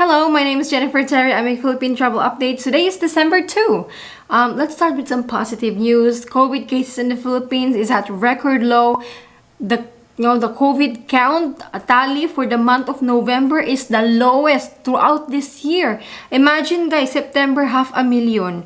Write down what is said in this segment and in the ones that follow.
Hello, my name is Jennifer Terry. I'm a Philippine Travel Update. Today is December 2. Let's start with some positive news. COVID cases in the Philippines is at record low. The COVID count tally for the month of November is the lowest throughout this year. Imagine guys, September 500,000.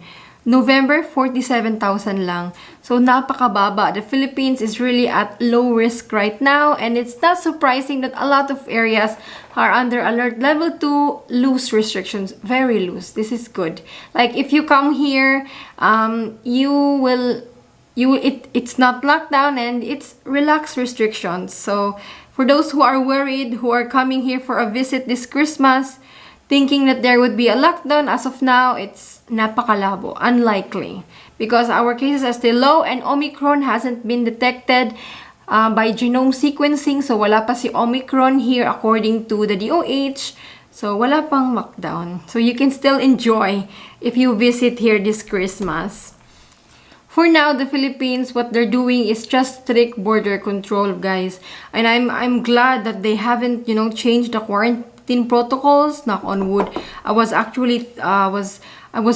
November, 47,000 lang. So, napakababa. The Philippines is really at low risk right now, and it's not surprising that a lot of areas are under alert level 2, loose restrictions. Very loose. This is good. Like, if you come here, it's not lockdown and it's relaxed restrictions. So, for those who are worried, who are coming here for a visit this Christmas, thinking that there would be a lockdown, as of now, it's napakalabo, unlikely. Because our cases are still low and Omicron hasn't been detected by genome sequencing. So, wala pa si Omicron here according to the DOH. So, wala pang lockdown. So, you can still enjoy if you visit here this Christmas. For now, the Philippines, what they're doing is just strict border control, guys. And I'm glad that they haven't, changed the quarantine protocols. Knock on wood. I was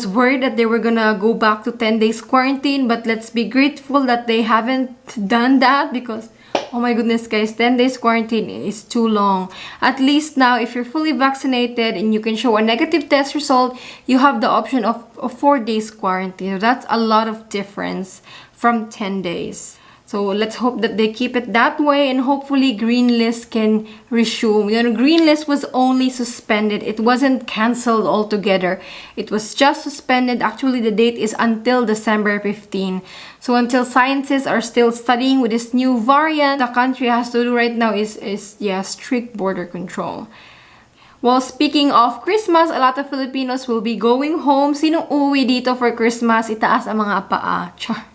worried that they were gonna go back to 10 days quarantine, but let's be grateful that they haven't done that because, oh my goodness, guys, 10 days quarantine is too long. At least now, if you're fully vaccinated and you can show a negative test result, you have the option of 4 days quarantine. That's a lot of difference from 10 days. So let's hope that they keep it that way and hopefully green list can resume. Green list was only suspended. It wasn't canceled altogether. It was just suspended. Actually, the date is until December 15. So until scientists are still studying with this new variant, the country has to do right now is strict border control. Well, speaking of Christmas, a lot of Filipinos will be going home. Sinong uuwi dito for Christmas? Itaas ang mga paa. Char.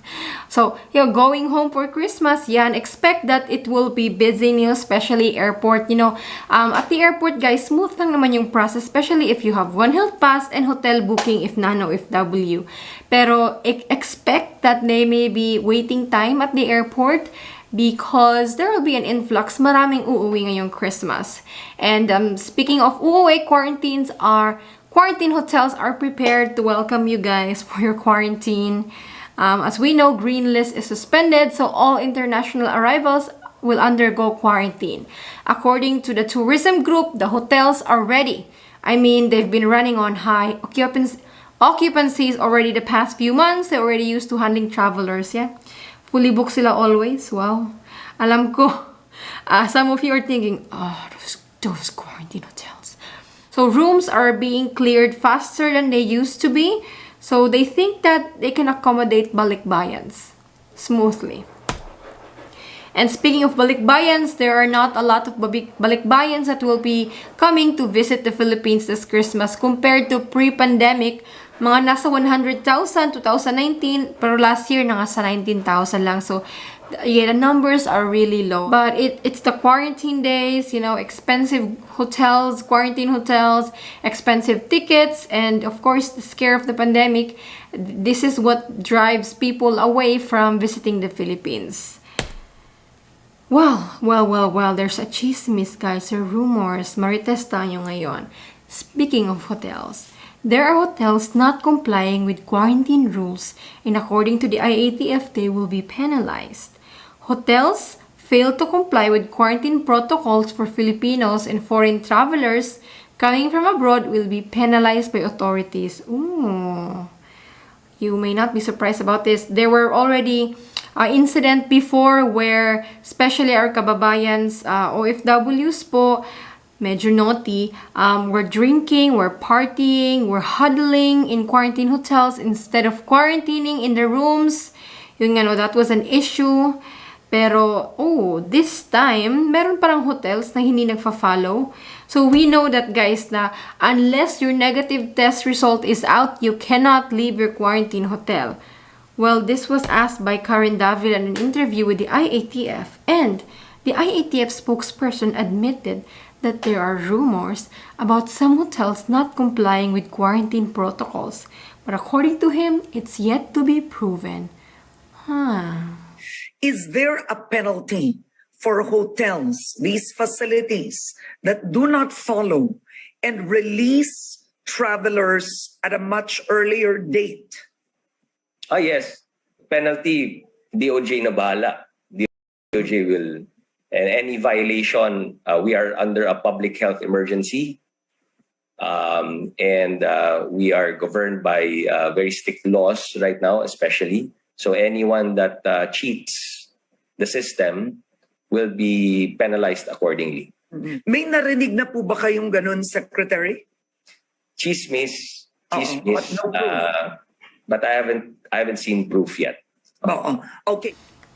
So, going home for Christmas, expect that it will be busy, especially airport. At the airport, guys, smooth lang naman yung process, especially if you have One Health Pass and hotel booking if nano OFW. Pero, expect that they may be waiting time at the airport because there will be an influx. Maraming uuwi ngayong Christmas. And speaking of uuwi, quarantine hotels are prepared to welcome you guys for your quarantine. As we know, green list is suspended, so all international arrivals will undergo quarantine. According to the tourism group, the hotels are ready. I mean, they've been running on high occupancies already the past few months. They're already used to handling travelers, Fully booked sila always. Wow. Alam ko, some of you are thinking, those quarantine hotels. So rooms are being cleared faster than they used to be. So they think that they can accommodate balikbayans smoothly. And speaking of balikbayans, there are not a lot of balikbayans that will be coming to visit the Philippines this Christmas compared to pre-pandemic. Mga nasa 100,000, 2019, pero last year nasa 19,000 lang. So, the numbers are really low. But it's the quarantine days, expensive hotels, quarantine hotels, expensive tickets, and of course, the scare of the pandemic. This is what drives people away from visiting the Philippines. Well, there's a chismis, guys, or rumors. Marites tayo ngayon. Speaking of hotels, there are hotels not complying with quarantine rules, and according to the IATF, they will be penalized. Hotels fail to comply with quarantine protocols for Filipinos and foreign travelers coming from abroad will be penalized by authorities. Ooh. You may not be surprised about this. There were already incident before where especially our kababayans, OFWs po, medyo naughty, we're drinking, we're partying, we're huddling in quarantine hotels instead of quarantining in the rooms. That was an issue. Pero, this time, meron parang hotels na hindi nagfa-follow. So, we know that, guys, na unless your negative test result is out, you cannot leave your quarantine hotel. Well, this was asked by Karen David in an interview with the IATF, and the IATF spokesperson admitted that there are rumors about some hotels not complying with quarantine protocols. But according to him, it's yet to be proven. Is there a penalty for hotels, these facilities that do not follow and release travelers at a much earlier date? Yes. Penalty, DOJ na bahala. DOJ will, and any violation, we are under a public health emergency. And we are governed by very strict laws right now, especially. So anyone that cheats the system will be penalized accordingly. May narinig na po ba kayong ganun, Secretary? Chismis, But no proof. but I haven't seen proof yet. Okay.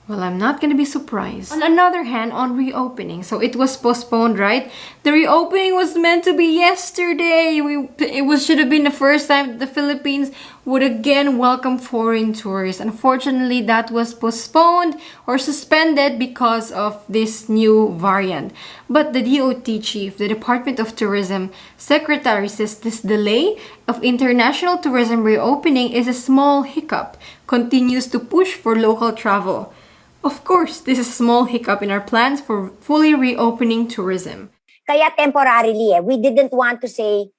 Well, I'm not gonna be surprised. On another hand, on reopening, so it was postponed, right? The reopening was meant to be yesterday. Should have been the first time the Philippines would again welcome foreign tourists. Unfortunately, that was postponed or suspended because of this new variant. But the DOT chief, the Department of Tourism Secretary, says this delay of international tourism reopening is a small hiccup, continues to push for local travel. Of course, this is a small hiccup in our plans for fully reopening tourism. Kaya temporarily, we didn't want to say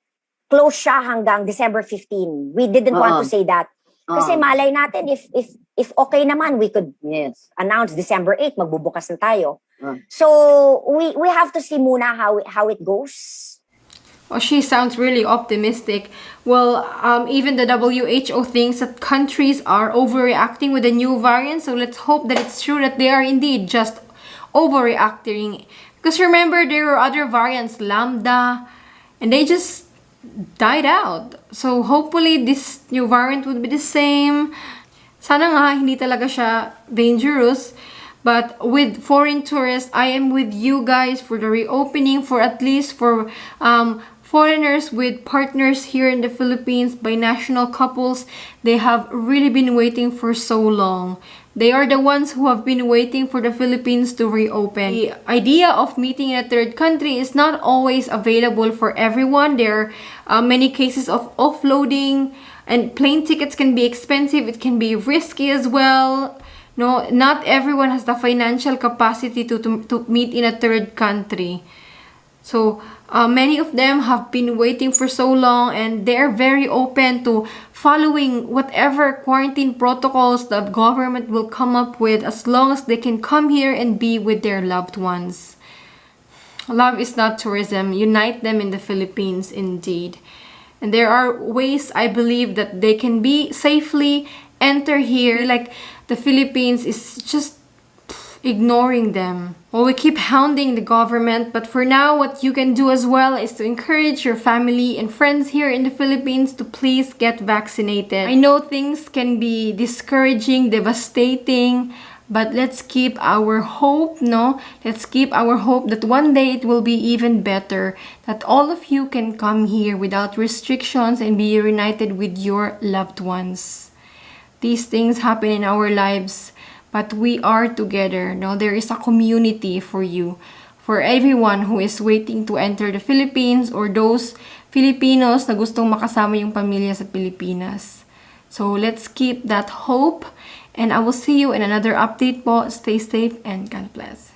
close siya hanggang December 15. We didn't want to say that. Kasi malay natin, if okay naman, we could announce December 8, magbubukas na tayo. So, we have to see muna how it goes. Oh, she sounds really optimistic. Well, even the WHO thinks that countries are overreacting with the new variant. So let's hope that it's true that they are indeed just overreacting. Because remember, there were other variants, Lambda, and they just died out. So hopefully this new variant would be the same. Sana nga, hindi talaga siya dangerous. But with foreign tourists, I am with you guys for the reopening, for at least for foreigners with partners here in the Philippines, binational couples. They have really been waiting for so long. They are the ones who have been waiting for the Philippines to reopen. The idea of meeting in a third country is not always available for everyone. There are many cases of offloading, and plane tickets can be expensive. It can be risky as well. No, not everyone has the financial capacity to meet in a third country. So many of them have been waiting for so long, and they're very open to following whatever quarantine protocols the government will come up with, as long as they can come here and be with their loved ones. Love is not tourism. Unite them in the Philippines, indeed. And there are ways, I believe, that they can be safely enter here. Like the Philippines is just ignoring them. Well, we keep hounding the government, but for now, what you can do as well is to encourage your family and friends here in the Philippines to please get vaccinated. I know things can be discouraging, devastating, but let's keep our hope, no? Let's keep our hope that one day it will be even better, that all of you can come here without restrictions and be reunited with your loved ones. These things happen in our lives, but we are together. No, there is a community for you, for everyone who is waiting to enter the Philippines, or those Filipinos na gustong makasama yung pamilya sa Pilipinas. So let's keep that hope, and I will see you in another update po. Stay safe and God bless.